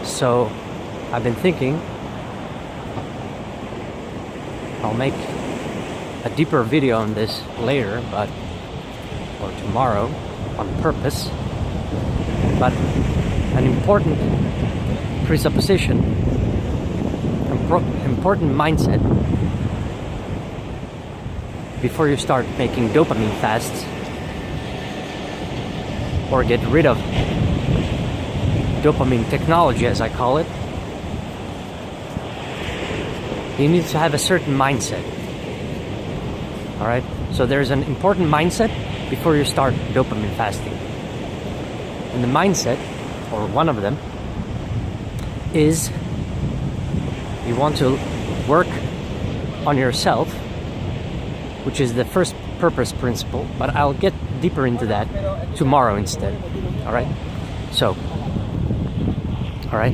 So I've been thinking I'll make a deeper video on this later, or tomorrow, on purpose. But an important presupposition, important mindset before you start making dopamine fasts or get rid of dopamine technology, as I call it, you need to have a certain mindset. Alright? So there's an important mindset before you start dopamine fasting. And the mindset, or one of them, is you want to work on yourself, which is the first purpose principle, but I'll get deeper into that tomorrow instead. Alright? So, alright?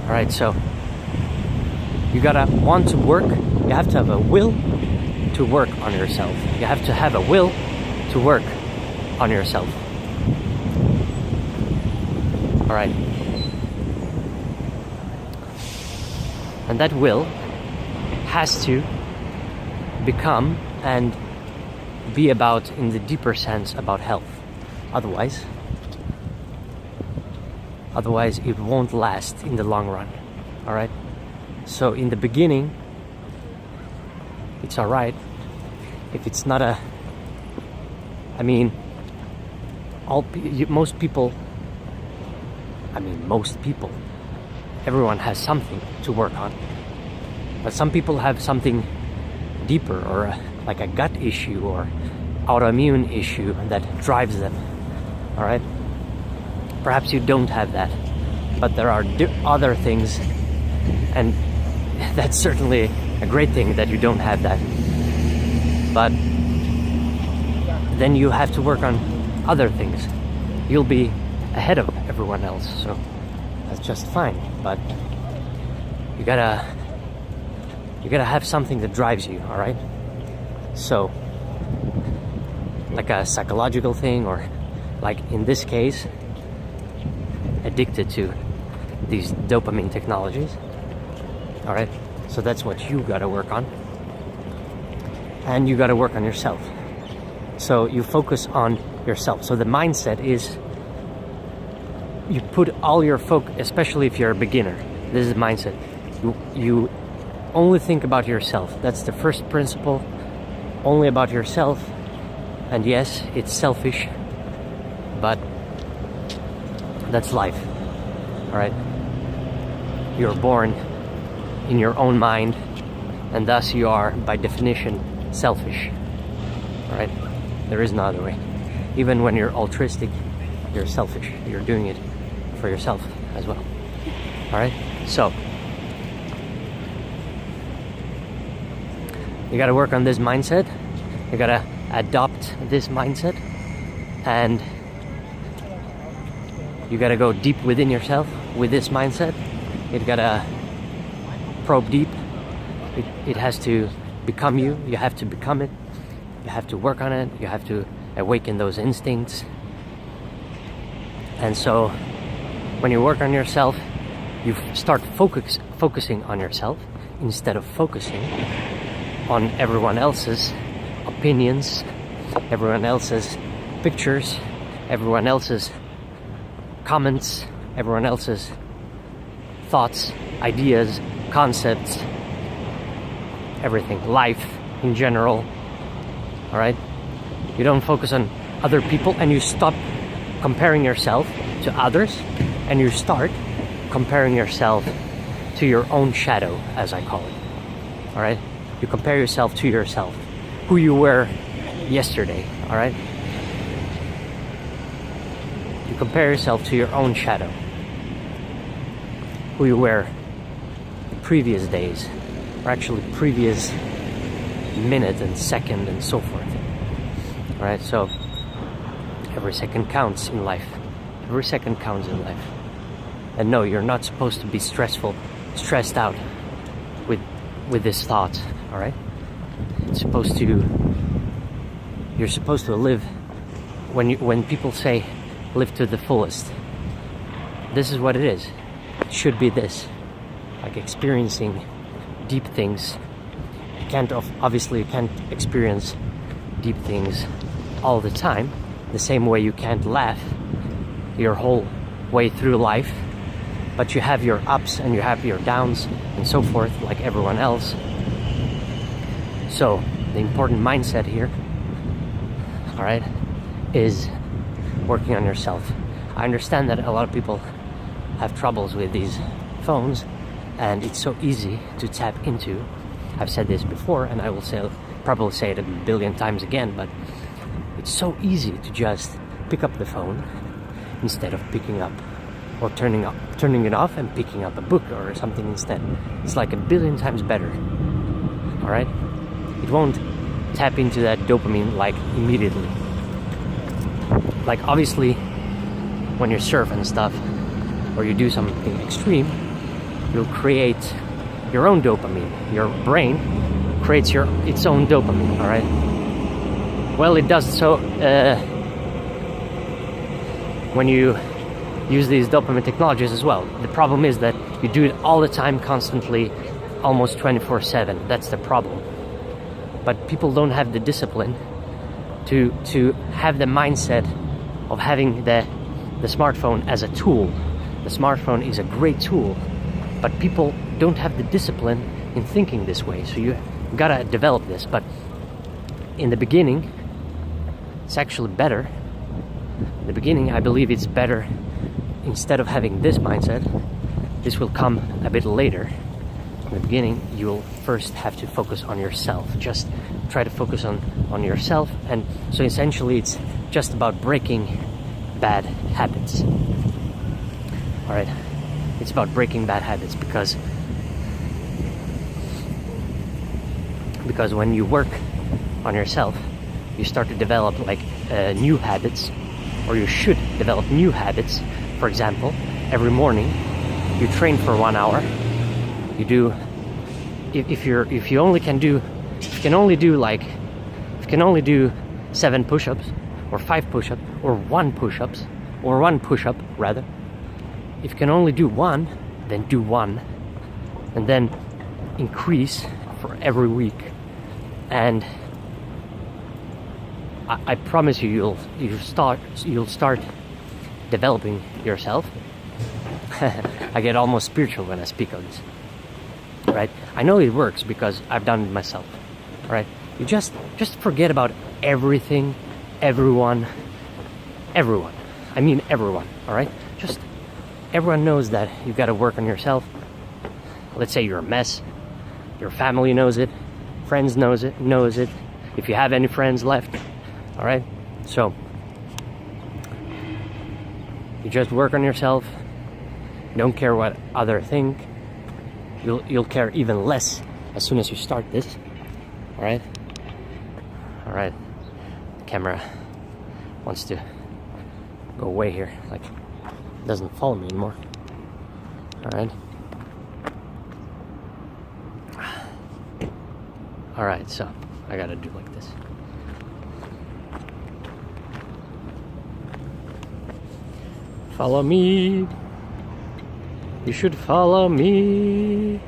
Alright, so you gotta want to work, you have to have a will to work on yourself. You have to have a will to work on yourself. Alright. And that will has to become and be about, in the deeper sense, about health. Otherwise it won't last in the long run. Alright? So in the beginning, it's alright if it's not most people, everyone has something to work on. But some people have something deeper, or like a gut issue or autoimmune issue that drives them. Alright? Perhaps you don't have that, but there are other things, and that's certainly a great thing that you don't have that. But then you have to work on other things. You'll be ahead of everyone else, so that's just fine. But you gotta have something that drives you, alright? So, like a psychological thing, or like in this case, addicted to these dopamine technologies. Alright? So that's what you gotta work on. And you gotta work on yourself. So you focus on yourself. So the mindset is, you put all your focus, especially if you're a beginner, this is the mindset. You only think about yourself. That's the first principle. Only about yourself. And yes, it's selfish, but that's life. Alright? You're born in your own mind, and thus you are, by definition, selfish. Alright? There is no other way. Even when you're altruistic, you're selfish. You're doing it for yourself as well. Alright? So, you gotta work on this mindset. You gotta adopt this mindset, and you gotta go deep within yourself with this mindset. You gotta probe deep. It has to become you. You have to become it. You have to work on it. You have to awaken those instincts. And so when you work on yourself, you start focusing on yourself instead of focusing on everyone else's opinions, everyone else's pictures, everyone else's comments, everyone else's thoughts, ideas, concepts, everything, life in general. Alright? You don't focus on other people, and you stop comparing yourself to others, and you start comparing yourself to your own shadow, as I call it. Alright? You compare yourself to yourself, who you were yesterday. Alright? You compare yourself to your own shadow, who you were the previous days, or actually previous minute and second and so forth. Alright, so every second counts in life. Every second counts in life. And no, you're not supposed to be stressed out with this thought. Alright? You're supposed to live when people say live to the fullest, this is what it is. It should be this, like experiencing deep things. Obviously you can't experience deep things all the time, the same way you can't laugh your whole way through life, but you have your ups and you have your downs and so forth, like everyone else. So the important mindset here, all right, is working on yourself. I understand that a lot of people have troubles with these phones, and it's so easy to tap into. I've said this before, and I will probably say it a billion times again, but it's so easy to just pick up the phone instead of picking up or turning it off and picking up a book or something instead. It's like a billion times better. All right, it won't tap into that dopamine like immediately. Like obviously, when you surf and stuff, or you do something extreme, you'll create your own dopamine. Your brain creates its own dopamine, all right? Well, it does so when you use these dopamine technologies as well. The problem is that you do it all the time, constantly, almost 24/7. That's the problem. But people don't have the discipline to have the mindset of having the smartphone as a tool. The smartphone is a great tool, but people don't have the discipline in thinking this way. So you gotta develop this. But in the beginning, it's actually better. In the beginning, I believe it's better. Instead of having this mindset, this will come a bit later. In the beginning, you'll first have to focus on yourself. Just try to focus on yourself. And so essentially, it's just about breaking bad habits. All right, it's about breaking bad habits because when you work on yourself, you start to develop like new habits, or you should develop new habits. For example, every morning you train for 1 hour. You do, if you can only do 7 push-ups or 5 push-ups or 1 push-ups or 1 push-up rather. If you can only do 1, then do 1, and then increase for every week. And I promise you, you'll start developing yourself. I get almost spiritual when I speak of this. Right? I know it works because I've done it myself. Right? You just forget about everything, everyone. I mean everyone. All right? Just everyone knows that you've got to work on yourself. Let's say you're a mess. Your family knows it. Friends knows it. If you have any friends left. All right? So you just work on yourself. Don't care what others think. You'll care even less as soon as you start this. All right? All right. The camera wants to go away here. Like, it doesn't follow me anymore. All right. All right, so I gotta do like this. Follow me. You should follow me.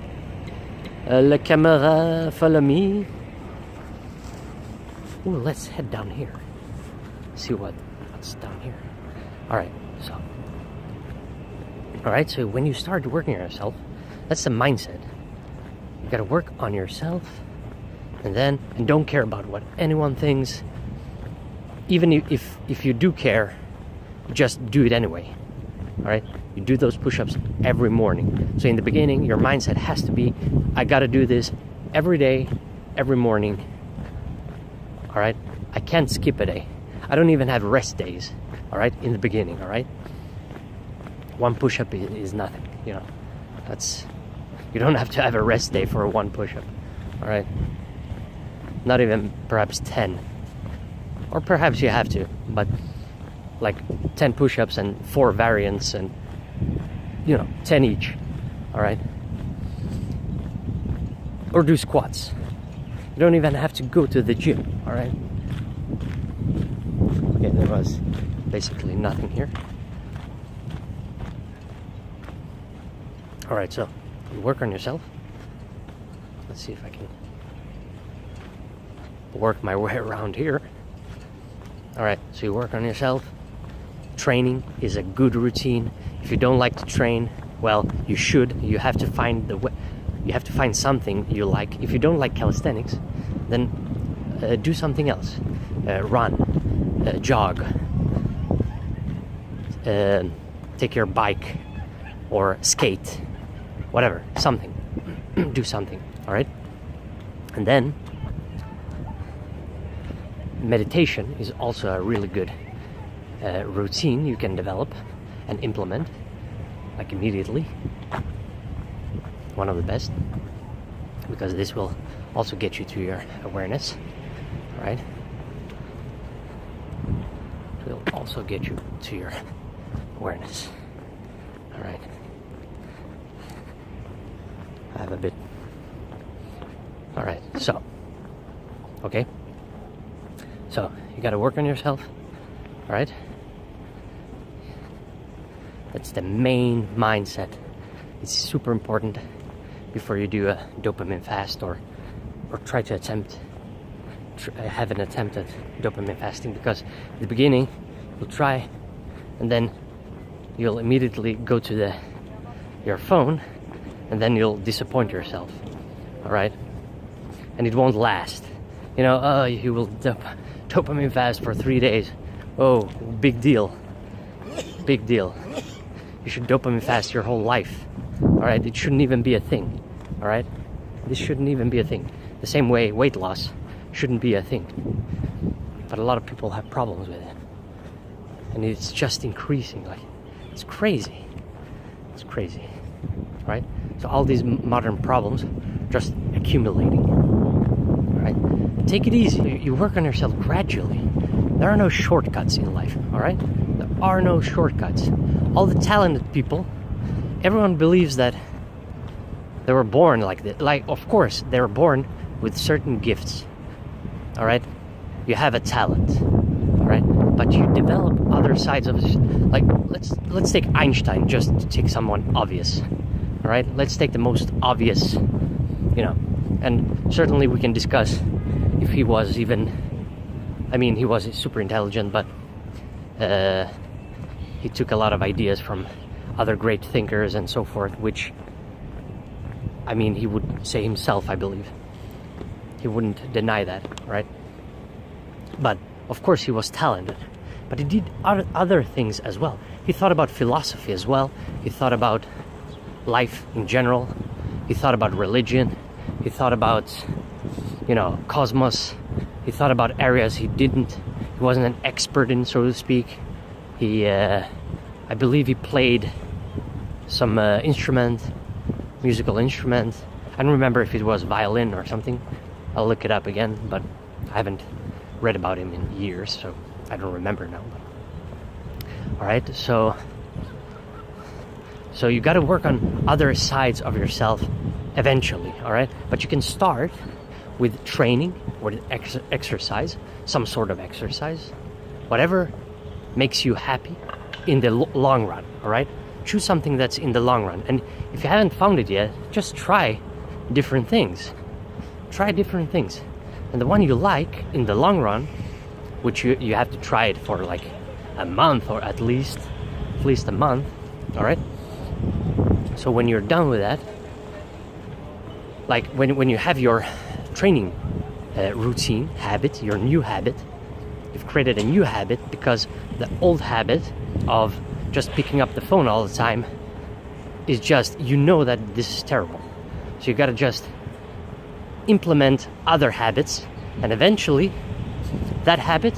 La camera, follow me. Ooh, let's head down here. See what's down here. All right, so when you start working on yourself, that's the mindset. You gotta work on yourself, and don't care about what anyone thinks. Even if you do care, just do it anyway. All right, you do those push-ups every morning. So in the beginning, your mindset has to be, I gotta do this every day, every morning. All right, I can't skip a day. I don't even have rest days. All right, in the beginning. All right, 1 push-up is nothing. You know, you don't have to have a rest day for a 1 push-up. All right, not even perhaps 10, or perhaps you have to, but like 10 push-ups and 4 variants, and 10 each. All right, or do squats. You don't even have to go to the gym. All right, Okay, there was basically nothing here. All right, so you work on yourself. Let's see if I can work my way around here. All right, so you work on yourself. Training is a good routine. If you don't like to train, well, you should. You have to find the way. You have to find something you like. If you don't like calisthenics, then do something else. Run, jog, take your bike, or skate, whatever, something. Do something, all right? And then meditation is also a really good routine you can develop and implement, like immediately. One of the best, because this will also get you to your awareness, right? It will also get you to your awareness, all right? I have a bit. All right, so, okay. So, you gotta work on yourself, all right? That's the main mindset. It's super important before you do a dopamine fast or try to have an attempt at dopamine fasting, because at the beginning you'll try and then you'll immediately go to your phone and then you'll disappoint yourself, all right? And it won't last. You know, oh, you will dopamine fast for 3 days. Oh, big deal. Big deal. You should dopamine fast your whole life. All right, it shouldn't even be a thing. All right, this shouldn't even be a thing. The same way weight loss shouldn't be a thing. But a lot of people have problems with it, and it's just increasing. Like, it's crazy. It's crazy, right? So all these modern problems just accumulating. All right, take it easy. You work on yourself gradually. There are no shortcuts in life. All right, there are no shortcuts. All the talented people, everyone believes that they were born like this. Like, of course, they were born with certain gifts. All right, you have a talent. All right, but you develop other sides of it. Like, let's take Einstein, just to take someone obvious. All right, let's take the most obvious, you know. And certainly we can discuss if he was even. I mean, he was super intelligent, but he took a lot of ideas from other great thinkers and so forth, which, I mean, he would say himself, I believe. He wouldn't deny that, right? But, of course, he was talented. But he did other things as well. He thought about philosophy as well. He thought about life in general. He thought about religion. He thought about, you know, cosmos. He thought about areas he wasn't an expert in, so to speak. He, I believe he played some musical instrument. I don't remember if it was violin or something. I'll look it up again, but I haven't read about him in years, so I don't remember now. All right, so you got to work on other sides of yourself eventually, all right? But you can start with training or exercise, some sort of exercise, whatever makes you happy in the long run, all right? Choose something that's in the long run. And if you haven't found it yet, just try different things. Try different things. And the one you like in the long run, which you have to try it for like a month, or at least a month, all right? So when you're done with that, like when you have your training routine, habit, your new habit, you've created a new habit, because the old habit of just picking up the phone all the time is just, you know that this is terrible. So you gotta just implement other habits, and eventually that habit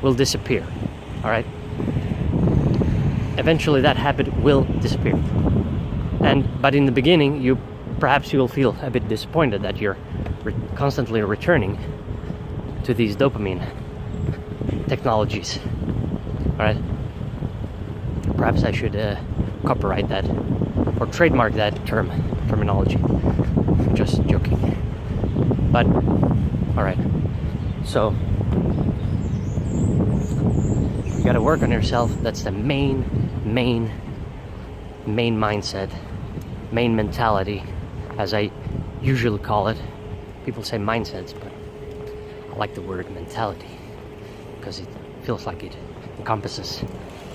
will disappear, all right? Eventually that habit will disappear. But in the beginning, perhaps you will feel a bit disappointed that you're constantly returning to these dopamine technologies, all right? Perhaps I should copyright that or trademark that terminology. Just joking. But all right. So You gotta work on yourself. That's the main mindset, main mentality, as I usually call it. People say mindsets, but I like the word mentality because it feels like it encompasses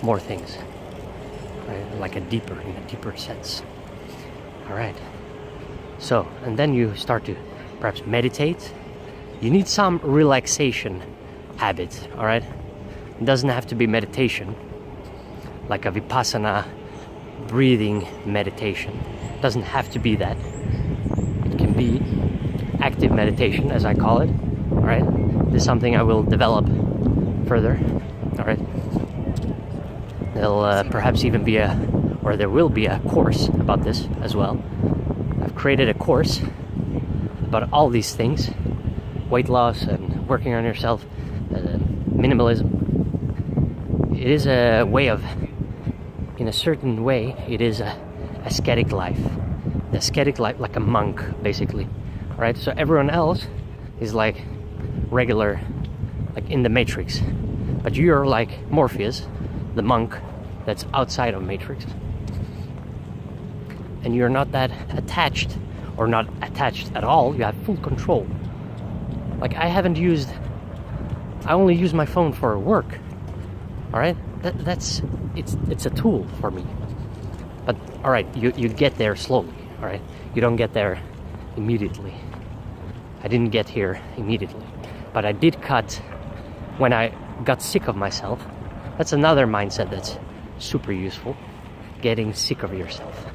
more things, right? Like in a deeper sense. All right. So, and then you start to perhaps meditate. You need some relaxation habit, all right? It doesn't have to be meditation, like a vipassana breathing meditation. It doesn't have to be that. It can be active meditation, as I call it, all right? This is something I will develop further, all right? There'll perhaps even be there will be a course about this as well. I've created a course about all these things: weight loss and working on yourself, minimalism. It is a way of, in a certain way, it is a ascetic life. The ascetic life, like a monk, basically. Right? So everyone else is like regular, like in the Matrix. But you're like Morpheus, the monk that's outside of Matrix. And you're not that attached, or not attached at all. You have full control. Like I only use my phone for work. All right, it's a tool for me. But all right, you get there slowly. All right, you don't get there immediately. I didn't get here immediately, but I did cut when I got sick of myself. That's another mindset that's super useful. Getting sick of yourself.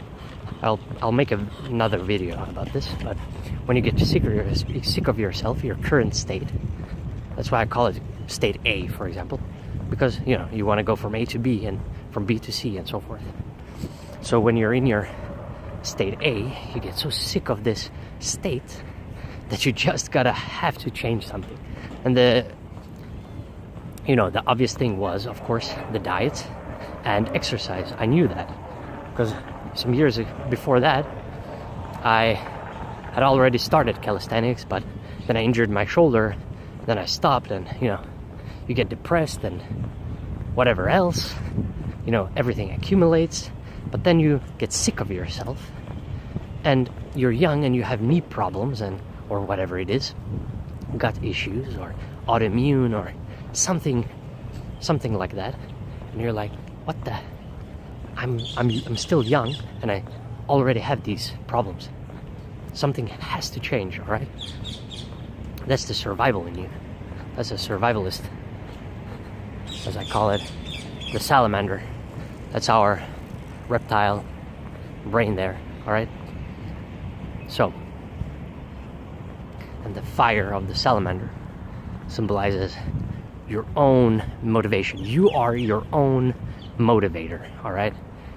I'll make another video about this, but when you get sick of yourself, your current state, that's why I call it state A, for example, because you want to go from A to B and from B to C and so forth. So when you're in your state A, you get so sick of this state that you just have to change something. And the obvious thing was, of course, the diet and exercise. I knew that because some years before that, I had already started calisthenics, but then I injured my shoulder, then I stopped, and you get depressed and whatever else, everything accumulates, but then you get sick of yourself, and you're young and you have knee problems or whatever it is, gut issues or autoimmune or something like that, and you're like, what the? I'm still young and I already have these problems. Something has to change, all right? That's the survival in you. That's a survivalist, as I call it, the salamander. That's our reptile brain there, all right? So, and the fire of the salamander symbolizes your own motivation. You are your own motivator, all right?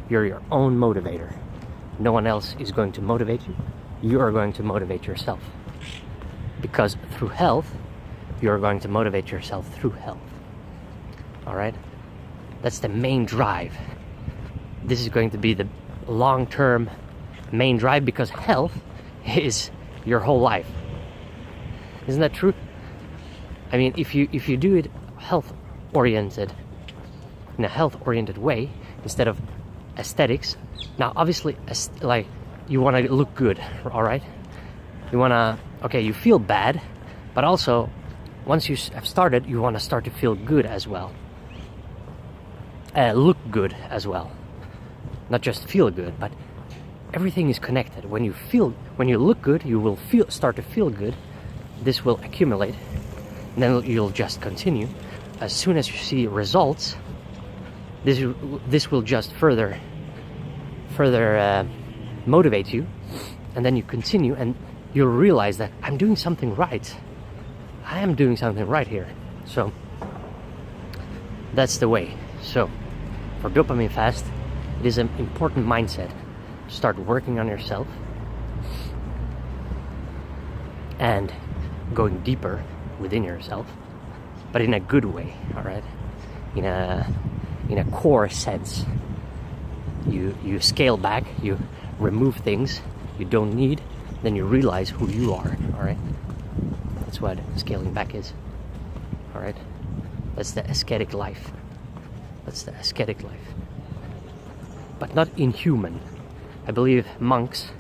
You're your own motivator. No one else is going to motivate you. You are going to motivate yourself. Because through health, you're going to motivate yourself through health. All right? That's the main drive. This is going to be the long-term main drive, because health is your whole life. Isn't that true? I mean, if you do it health-oriented, in a health-oriented way, instead of aesthetics. Now, obviously, like, you want to look good, all right? You want to, okay, you feel bad, but also, once you have started, you want to start to feel good as well. Look good as well. Not just feel good, but everything is connected. When you look good, you will start to feel good. This will accumulate, and then you'll just continue. As soon as you see results, this will just further motivate you, and then you continue, and you'll realize that I'm doing something right. I am doing something right here. So that's the way. So for Dopamine Fast, it is an important mindset to start working on yourself and going deeper within yourself, but in a good way, all right? In a core sense. You scale back, you remove things you don't need, then you realize who you are, all right? That's what scaling back is, all right? That's the ascetic life. That's the ascetic life. But not inhuman. I believe monks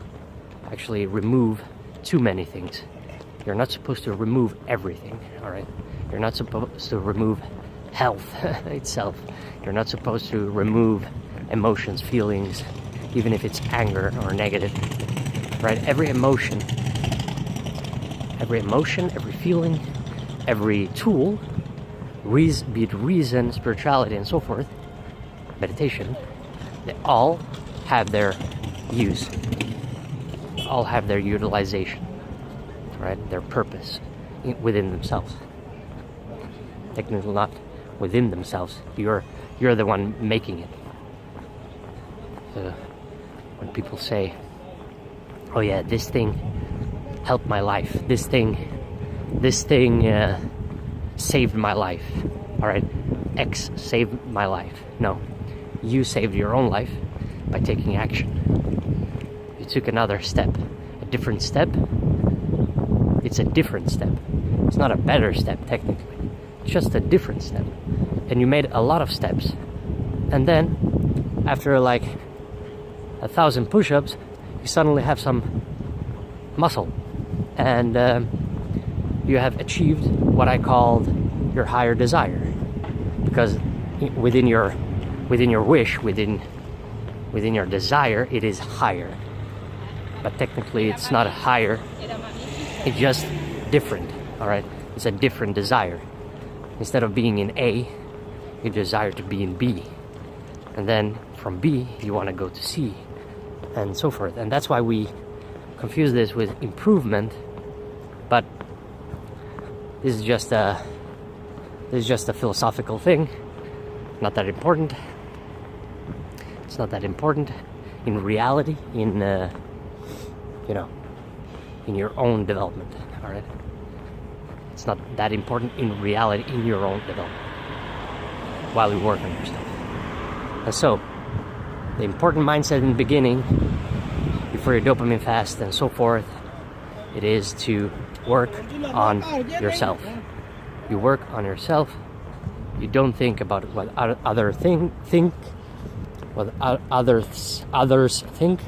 actually remove too many things. You're not supposed to remove everything, all right? You're not supposed to remove health itself. You're not supposed to remove emotions, feelings, even if it's anger or negative, right? Every emotion, every feeling, every tool, be it reason, spirituality, and so forth, meditation, they all have their use, all have their utilization, right? Their purpose within themselves. Technically not within themselves. You're the one making it. So when people say, "Oh yeah, this thing helped my life. This thing saved my life." All right, X saved my life. No, you saved your own life by taking action. You took another step, a different step. It's a different step. It's not a better step technically. It's just a different step. And you made a lot of steps. And then, after like 1,000 push-ups, you suddenly have some muscle. And you have achieved what I called your higher desire. Because within your wish, within your desire, it is higher. But technically it's not a higher, it's just different, all right? It's a different desire. Instead of being in A, you desire to be in B. And then from B, you want to go to C, and so forth. And that's why we confuse this with improvement. But this is just a philosophical thing. Not that important. It's not that important in reality, in in your own development. All right. It's not that important in reality, in your own development, while you work on yourself. And so, the important mindset in the beginning, before your dopamine fast and so forth, it is to work on yourself. You work on yourself. You don't think about what others think. What others think.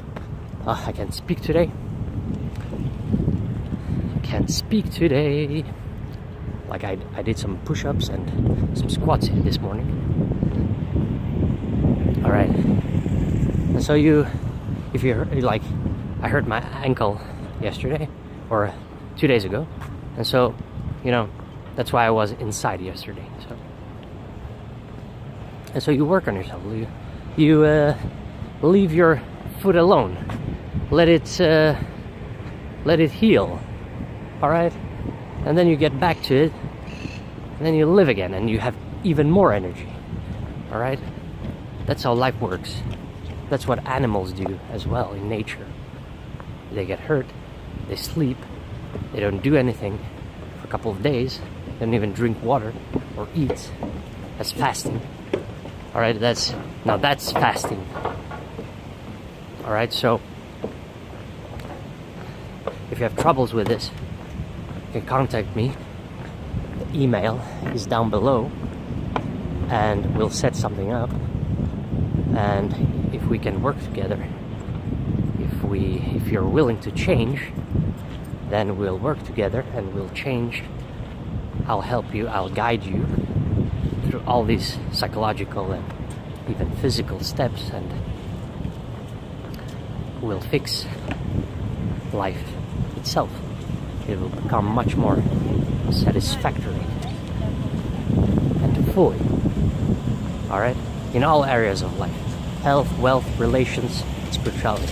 I can't speak today. Like I did some push-ups and some squats this morning. All right. And so if you're like, I hurt my ankle yesterday or 2 days ago, and so that's why I was inside yesterday. So you work on yourself. You leave your foot alone. Let it heal. All right. And then you get back to it, and then you live again, and you have even more energy. All right? That's how life works. That's what animals do as well in nature. They get hurt, they sleep, they don't do anything for a couple of days, they don't even drink water or eat. That's fasting. All right? That's fasting. All right? So if you have troubles with this, you can contact me. The email is down below, and we'll set something up. And if we can work together, if you're willing to change, then we'll work together and we'll change. I'll help you, I'll guide you through all these psychological and even physical steps, and we'll fix life itself. It will become much more satisfactory and fully. All right? In all areas of life. Health, wealth, relations, spirituality.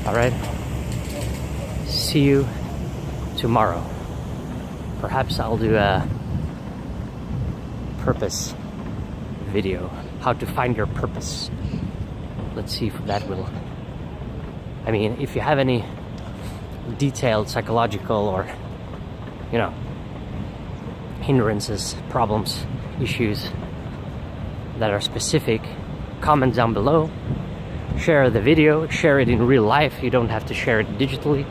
All right? See you tomorrow. Perhaps I'll do a purpose video. How to find your purpose. Let's see if that will... if you have any detailed psychological or hindrances, problems, issues that are specific, comment down below. Share the video, share it in real life. You don't have to share it digitally.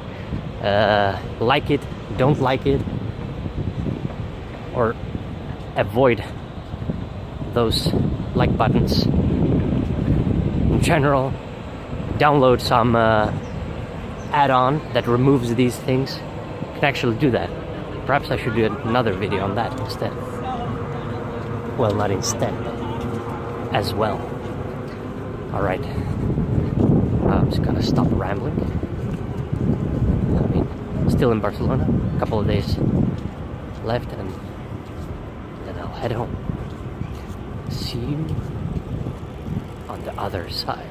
Like it, don't like it, or avoid those like buttons. In general, download some add-on that removes these things. You can actually do that. Perhaps I should do another video on that instead. Well, not instead, but as well. Alright. I'm just gonna stop rambling. I mean, still in Barcelona. A couple of days left, and then I'll head home. See you on the other side.